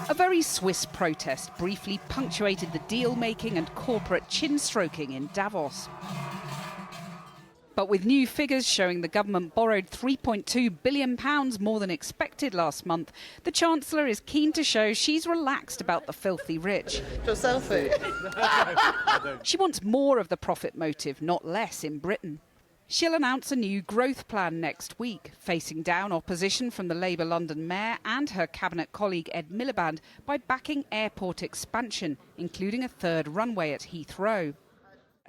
A very Swiss protest briefly punctuated the deal-making and corporate chin-stroking in Davos. But with new figures showing the government borrowed £3.2 billion more than expected last month, the Chancellor is keen to show she's relaxed about the filthy rich. Your selfie. She wants more of the profit motive, not less, in Britain. She'll announce a new growth plan next week, facing down opposition from the Labour London Mayor and her cabinet colleague Ed Miliband by backing airport expansion, including a third runway at Heathrow.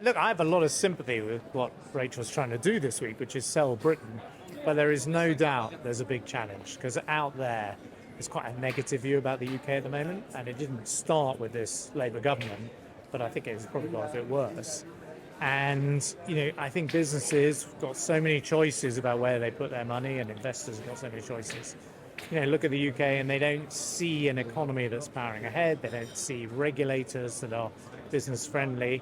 Look, I have a lot of sympathy with what Rachel's trying to do this week, which is sell Britain. But there is no doubt there's a big challenge, because out there there's quite a negative view about the UK at the moment, and it didn't start with this Labour government, but I think it's probably got a bit worse. And, I think businesses have got so many choices about where they put their money, and investors have got so many choices. Look at the UK and they don't see an economy that's powering ahead, they don't see regulators that are business friendly,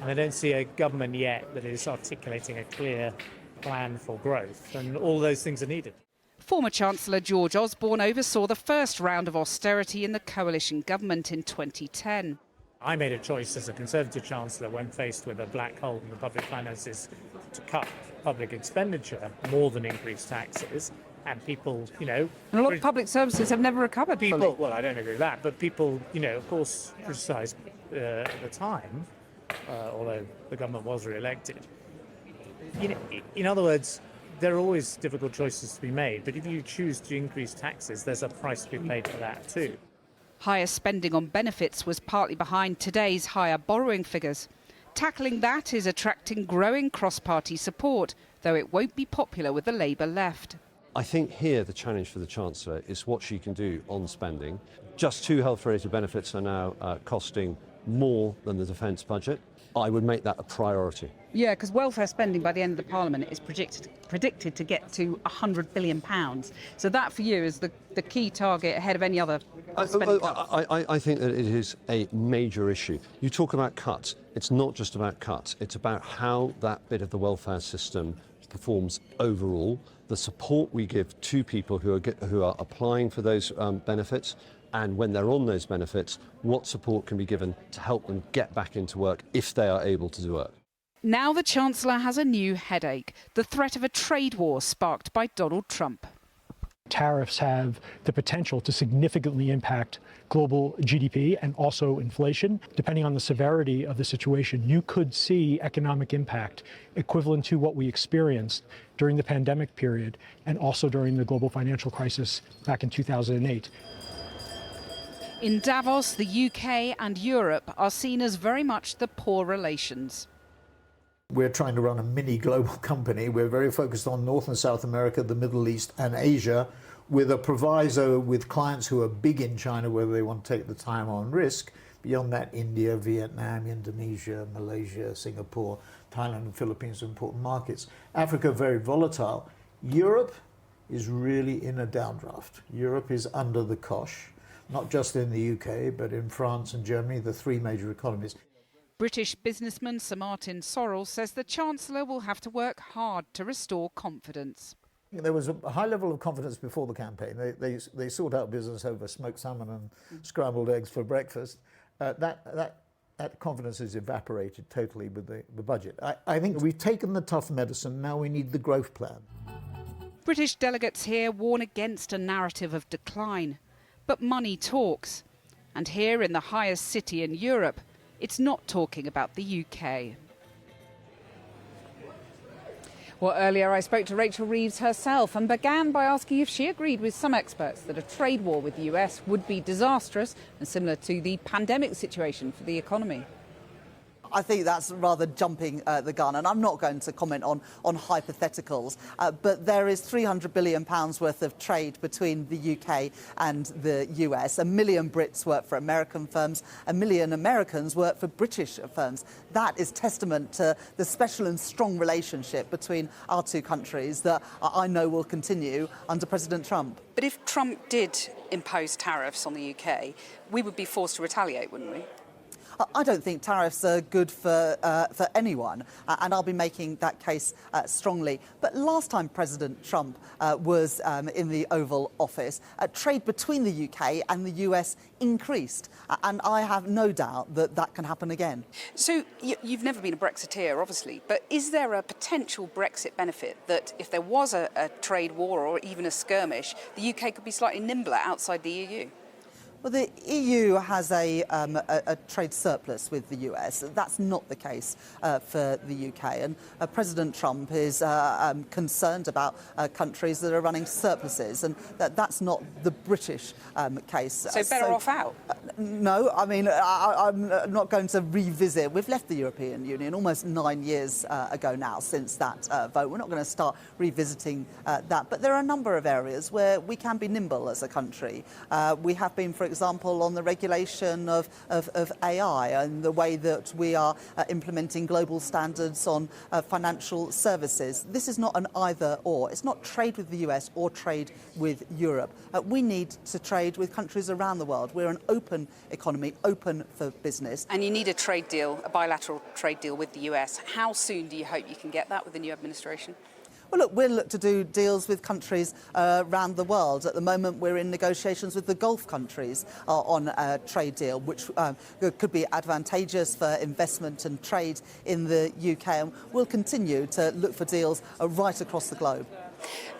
and they don't see a government yet that is articulating a clear plan for growth. And all those things are needed. Former Chancellor George Osborne oversaw the first round of austerity in the coalition government in 2010. I made a choice as a Conservative Chancellor when faced with a black hole in the public finances to cut public expenditure more than increase taxes. And people, And a lot of public services have never recovered fully. Well, I don't agree with that, but people, of course, criticised at the time, although the government was re-elected. In other words, there are always difficult choices to be made, but if you choose to increase taxes, there's a price to be paid for that too. Higher spending on benefits was partly behind today's higher borrowing figures. Tackling that is attracting growing cross-party support, though it won't be popular with the Labour left. I think here the challenge for the Chancellor is what she can do on spending. Just 2 health-related benefits are now costing more than the defence budget. I would make that a priority. Yeah, because welfare spending by the end of the Parliament is predicted to get to £100 billion. So that for you is the key target ahead of any other spending cuts. I think that it is a major issue. You talk about cuts. It's not just about cuts. It's about how that bit of the welfare system performs overall, the support we give to people who are applying for those benefits, and when they're on those benefits, what support can be given to help them get back into work if they are able to work. Now the Chancellor has a new headache, the threat of a trade war sparked by Donald Trump. Tariffs have the potential to significantly impact global GDP and also inflation. Depending on the severity of the situation, you could see economic impact equivalent to what we experienced during the pandemic period and also during the global financial crisis back in 2008. In Davos, the UK and Europe are seen as very much the poor relations. We're trying to run a mini global company. We're very focused on North and South America, the Middle East and Asia, with a proviso with clients who are big in China, whether they want to take the time on risk. Beyond that, India, Vietnam, Indonesia, Malaysia, Singapore, Thailand and Philippines are important markets. Africa, very volatile. Europe is really in a downdraft. Europe is under the cosh, not just in the UK, but in France and Germany, the 3 major economies. British businessman Sir Martin Sorrell says the Chancellor will have to work hard to restore confidence. There was a high level of confidence before the campaign. They sought out business over smoked salmon and scrambled eggs for breakfast. That confidence has evaporated totally with the budget. I think we've taken the tough medicine, now we need the growth plan. British delegates here warn against a narrative of decline. But money talks. And here in the highest city in Europe, it's not talking about the UK. Well, earlier I spoke to Rachel Reeves herself and began by asking if she agreed with some experts that a trade war with the US would be disastrous and similar to the pandemic situation for the economy. I think that's rather jumping the gun, and I'm not going to comment on hypotheticals, but there is £300 billion worth of trade between the UK and the US. 1 million Brits work for American firms, 1 million Americans work for British firms. That is testament to the special and strong relationship between our two countries that I know will continue under President Trump. But if Trump did impose tariffs on the UK, we would be forced to retaliate, wouldn't we? I don't think tariffs are good for anyone, and I'll be making that case strongly. But last time President Trump was in the Oval Office, trade between the UK and the US increased, and I have no doubt that that can happen again. So you've never been a Brexiteer, obviously, but is there a potential Brexit benefit that if there was a trade war or even a skirmish, the UK could be slightly nimbler outside the EU? Well, the EU has a trade surplus with the US. That's not the case for the UK. And President Trump is concerned about countries that are running surpluses, and that's not the British case. So better off out? No, I mean, I'm not going to revisit. We've left the European Union almost 9 years ago now since that vote. We're not going to start revisiting that. But there are a number of areas where we can be nimble as a country. We have been, for example, on the regulation of AI and the way that we are implementing global standards on financial services. This is not an either or. It's not trade with the US or trade with Europe. We need to trade with countries around the world. We're an open economy, open for business. And you need a trade deal, a bilateral trade deal with the US. How soon do you hope you can get that with the new administration? Well, look, we'll look to do deals with countries around the world. At the moment, we're in negotiations with the Gulf countries on a trade deal, which could be advantageous for investment and trade in the UK. And we'll continue to look for deals right across the globe.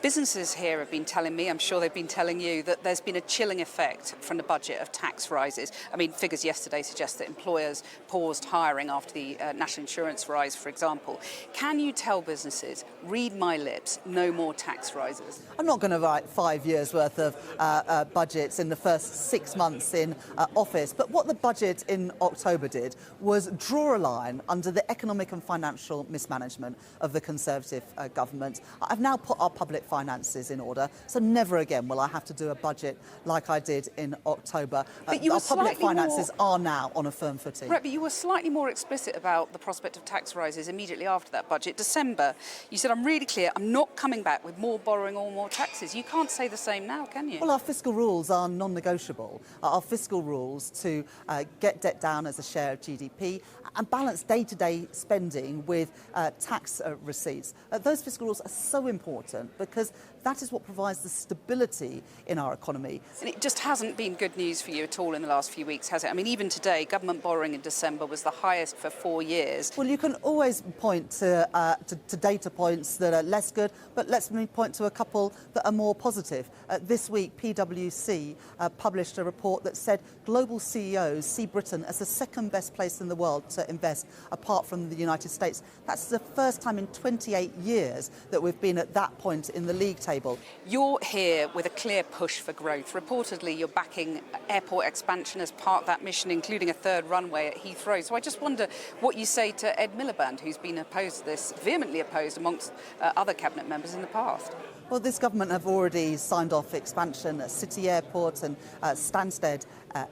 Businesses here have been telling me, I'm sure they've been telling you, that there's been a chilling effect from the budget of tax rises. I mean, figures yesterday suggest that employers paused hiring after the national insurance rise, for example. Can you tell businesses, read my lips, no more tax rises? I'm not going to write 5 years' worth of budgets in the first 6 months in office. But what the budget in October did was draw a line under the economic and financial mismanagement of the Conservative government. I've now put our public finances in order, so never again will I have to do a budget like I did in October. Our public finances are now on a firm footing. Right, but you were slightly more explicit about the prospect of tax rises immediately after that budget. December, you said, I'm really clear, I'm not coming back with more borrowing or more taxes. You can't say the same now, can you? Well, our fiscal rules are non-negotiable. Our fiscal rules to get debt down as a share of GDP and balance day-to-day spending with tax receipts. Those fiscal rules are so important because that is what provides the stability in our economy. And it just hasn't been good news for you at all in the last few weeks, has it? I mean, even today, government borrowing in December was the highest for 4 years. Well, you can always point to data points that are less good, but let me point to a couple that are more positive. This week, PwC published a report that said global CEOs see Britain as the second best place in the world to invest, apart from the United States. That's the first time in 28 years that we've been at that point in the league table. You're here with a clear push for growth. Reportedly, you're backing airport expansion as part of that mission, including a third runway at Heathrow. So I just wonder what you say to Ed Miliband, who's been opposed to this, vehemently opposed amongst other cabinet members in the past. Well, this government have already signed off expansion at City Airport and Stansted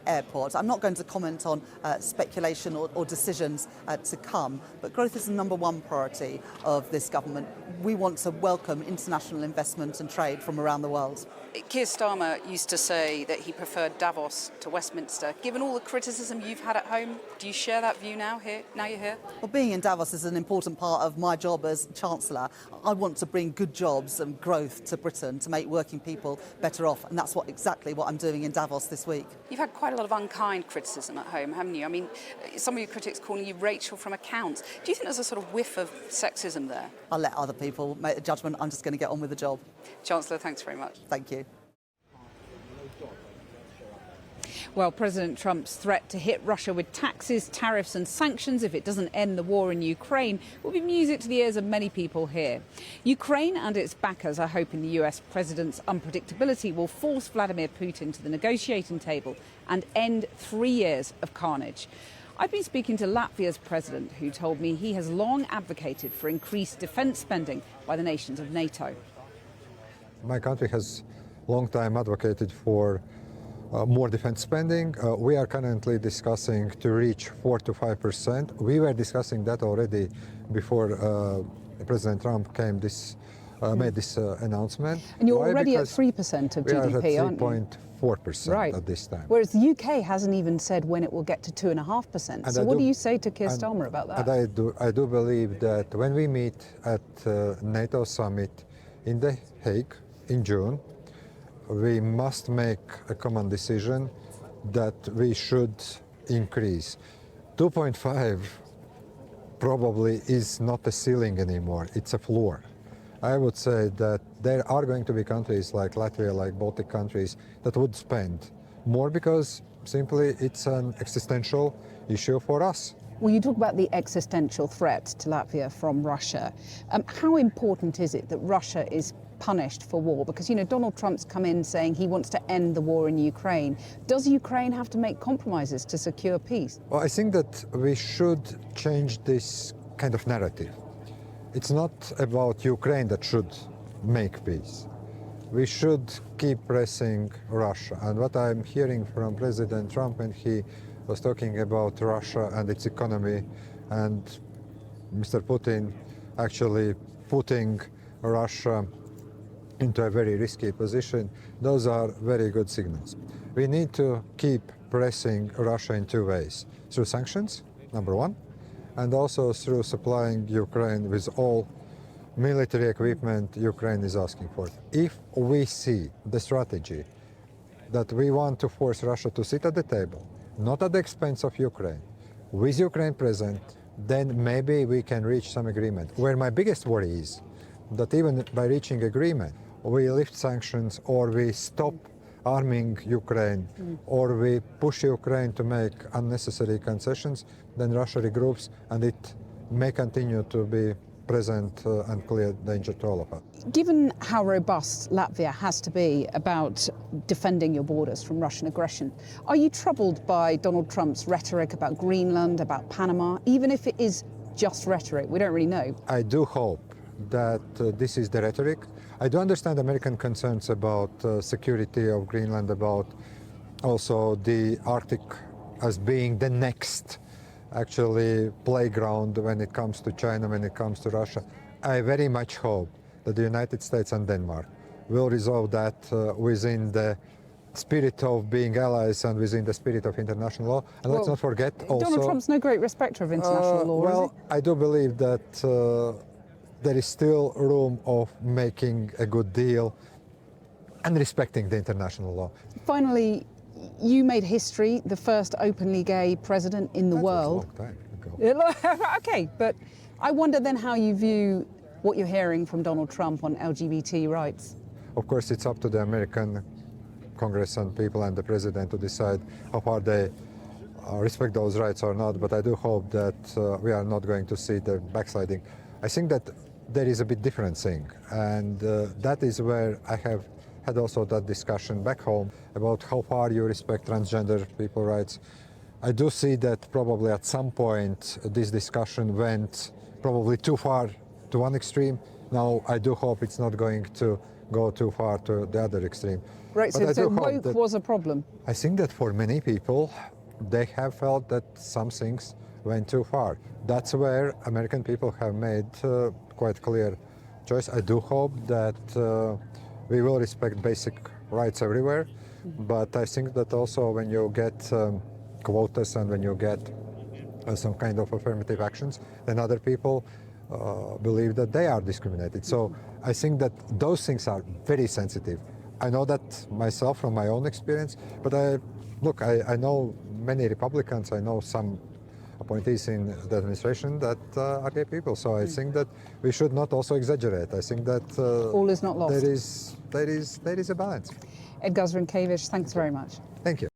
Airport. I'm not going to comment on speculation or decisions to come, but growth is the number one priority of this government. We want to welcome international investment and trade from around the world. Keir Starmer used to say that he preferred Davos to Westminster. Given all the criticism you've had at home, do you share that view now you're here? Well, being in Davos is an important part of my job as Chancellor. I want to bring good jobs and growth to Britain to make working people better off, and that's exactly what I'm doing in Davos this week. You've had quite a lot of unkind criticism at home, haven't you? I mean, some of your critics calling you Rachel from accounts. Do you think there's a sort of whiff of sexism there? I'll let other people make the judgment. I'm just going to get on with the job. Chancellor, thanks very much. Thank you. Well, President Trump's threat to hit Russia with taxes, tariffs and sanctions if it doesn't end the war in Ukraine will be music to the ears of many people here. Ukraine and its backers are hoping the US president's unpredictability will force Vladimir Putin to the negotiating table and end 3 years of carnage. I've been speaking to Latvia's president, who told me he has long advocated for increased defence spending by the nations of NATO. My country has long time advocated for more defense spending. We are currently discussing to reach 4 to 5%. We were discussing that already before President Trump made this announcement. And you're already at 3% of GDP, aren't you? 4% Right. at this time. Whereas the UK hasn't even said when it will get to 2.5%. So what do you say to Keir Starmer about that? And I do believe that when we meet at NATO summit in The Hague in June, we must make a common decision that we should increase. 2.5 probably is not a ceiling anymore, it's a floor. I would say that there are going to be countries like Latvia, like Baltic countries, that would spend more because simply it's an existential issue for us. Well, you talk about the existential threat to Latvia from Russia. How important is it that Russia is punished for war? Because, you know, Donald Trump's come in saying he wants to end the war in Ukraine. Does Ukraine have to make compromises to secure peace? Well, I think that we should change this kind of narrative. It's not about Ukraine that should make peace. We should keep pressing Russia. And what I'm hearing from President Trump when he was talking about Russia and its economy, and Mr. Putin actually putting Russia into a very risky position, those are very good signals. We need to keep pressing Russia in two ways. Through sanctions, number one, and also through supplying Ukraine with all military equipment Ukraine is asking for. If we see the strategy that we want to force Russia to sit at the table, not at the expense of Ukraine, with Ukraine present, then maybe we can reach some agreement. Where my biggest worry is that even by reaching agreement, we lift sanctions or we stop arming Ukraine or we push Ukraine to make unnecessary concessions, then Russia regroups and it may continue to be present and clear danger to all of us. Given how robust Latvia has to be about defending your borders from Russian aggression, are you troubled by Donald Trump's rhetoric about Greenland, about Panama, even if it is just rhetoric? We don't really know. I do hope that this is the rhetoric. I do understand American concerns about security of Greenland, about also the Arctic as being the next actually playground when it comes to China, when it comes to Russia. I very much hope that the United States and Denmark will resolve that within the spirit of being allies and within the spirit of international law. And let's not forget also... Donald Trump's no great respecter of international law, well, is he? I do believe that there is still room of making a good deal and respecting the international law. Finally, you made history, the first openly gay president in the world. That was a long time ago. Okay, but I wonder then how you view what you're hearing from Donald Trump on LGBT rights. Of course, it's up to the American Congress and people and the president to decide how far they respect those rights or not, but I do hope that we are not going to see the backsliding. I think that there is a bit different thing, and that is where I have had also that discussion back home about how far you respect transgender people's rights. I do see that probably at some point this discussion went probably too far to one extreme. Now I do hope it's not going to go too far to the other extreme. Right, so woke was a problem? I think that for many people, they have felt that some things went too far. That's where American people have made quite clear choice. I do hope that we will respect basic rights everywhere, but I think that also when you get quotas and when you get some kind of affirmative actions, then other people believe that they are discriminated. So I think that those things are very sensitive. I know that myself from my own experience, but I know many Republicans, I know some appointees in the administration that are gay people. So I think that we should not also exaggerate. I think that all is not lost. There is a balance. Edgar Zrinkiewicz, thanks very much. Thank you.